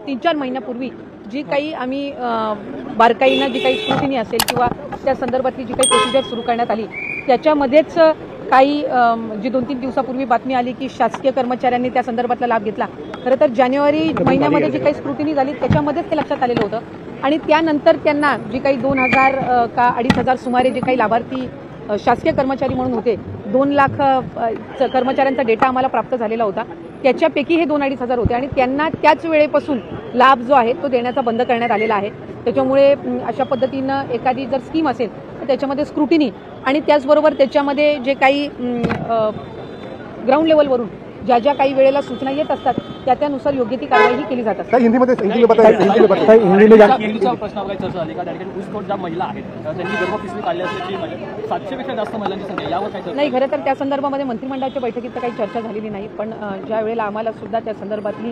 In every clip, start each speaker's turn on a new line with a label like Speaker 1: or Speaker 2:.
Speaker 1: 3-4 महिन्यापूर्वी जी काही आम्ही बारकाईनं जी काही स्क्रुटिनी असेल किंवा त्या संदर्भातली जी काही प्रोसिजर सुरू करण्यात आली त्याच्यामध्येच काही जी 2-3 दिवसापूर्वी बातमी आली की शासकीय कर्मचाऱ्यांनी त्या संदर्भातला लाभ घेतला। खरं तर जानेवारी महिन्यामध्ये जी काही स्क्रुटिनी झाली त्याच्यामध्येच ते लक्षात आलेलं होतं आणि त्यानंतर त्यांना जी काही 2,000 का 2,500 सुमारे जे काही लाभार्थी शासकीय कर्मचारी म्हणून होते 2 लाख कर्मचाऱ्यांचा डेटा आम्हाला प्राप्त झालेला होता। त्याच्यापैकी हे 2,500 होते आणि त्यांना त्याच वेळेपासून लाभ जो आहे तो देण्याचा बंद करण्यात आलेला आहे। त्याच्यामुळे अशा पद्धतीनं एखादी जर स्कीम असेल तर त्याच्यामध्ये स्क्रुटिनी आणि त्याचबरोबर त्याच्यामध्ये जे काही ग्राउंड लेवलवरून ज्या ज्या काही वेळेला सूचना येत असतात त्यानुसार योग्य ती कारवाई केली जात असते।
Speaker 2: हिंदीमध्ये प्रश्न ज्या महिला आहेत त्यांनी गर्भ पिशवी काढली असल्याची 700पेक्षा जास्त महिलांची संख्या यावर काय
Speaker 1: नाही। खरं तर त्या संदर्भामध्ये मंत्रिमंडळाच्या बैठकीत तर काही चर्चा झालेली नाही, पण ज्या वेळेला आम्हाला सुद्धा त्या संदर्भातली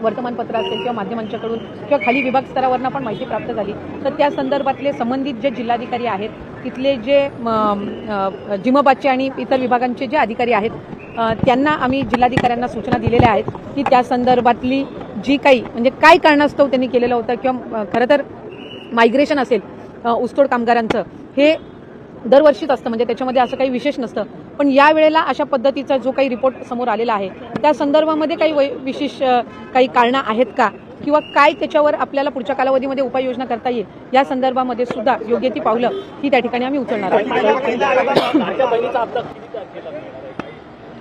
Speaker 1: वर्तमानपत्र असेल किंवा माध्यमांच्याकडून किंवा खाली विभाग स्तरावरनं पण माहिती प्राप्त झाली तर त्या संदर्भातले संबंधित जे जिल्हाधिकारी आहेत तिथले जे जिमबादचे आणि इतर विभागांचे जे अधिकारी आहेत त्यांना आम्ही जिल्हाधिकाऱ्यांना सूचना दिलेल्या आहेत की त्या संदर्भातली जी काही म्हणजे काय कारणास्तव त्यांनी केलेलं होतं किंवा खरं तर मायग्रेशन असेल ऊसतोड कामगारांचं हे दरवर्षीच असतं, म्हणजे त्याच्यामध्ये असं काही विशेष नसतं, पण या वेळेला अशा पद्धतीचा जो काही रिपोर्ट समोर आलेला आहे त्या संदर्भामध्ये काही विशेष काही कारणं आहेत का किंवा काय त्याच्यावर आपल्याला पुढच्या कालावधीमध्ये उपाययोजना करता येईल या संदर्भामध्ये सुद्धा योग्य ती पावलं ही त्या ठिकाणी आम्ही उचलणार आहोत।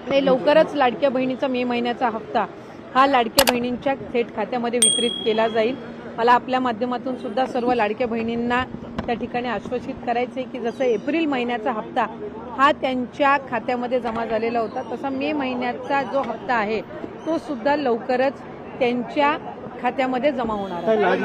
Speaker 1: नाही, लवकरच लाडक्या बहिणीचा मे महिन्याचा हप्ता हा लाडक्या बहिणींच्या थेट खात्यामध्ये वितरित केला जाईल। मला आपल्या माध्यमातून सुद्धा सर्व लाडक्या बहिणींना त्या ठिकाणी आश्वासित करायचं आहे की जसं एप्रिल महिन्याचा हप्ता हा त्यांच्या खात्यामध्ये जमा झालेला होता तसा मे महिन्याचा जो हप्ता आहे तो सुद्धा लवकरच त्यांच्या खात्यामध्ये जमा होणार आहे।